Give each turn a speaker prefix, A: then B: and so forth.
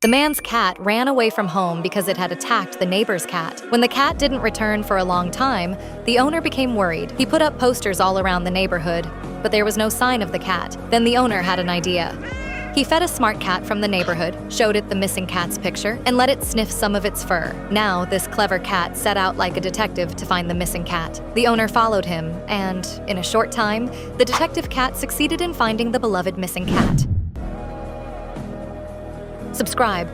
A: The man's cat ran away from home because it had attacked the neighbor's cat. When the cat didn't return for a long time, the owner became worried. He put up posters all around the neighborhood, but there was no sign of the cat. Then the owner had an idea. He fed a smart cat from the neighborhood, showed it the missing cat's picture, and let it sniff some of its fur. Now, this clever cat set out like a detective to find the missing cat. The owner followed him, and in a short time, the detective cat succeeded in finding the beloved missing cat. Subscribe.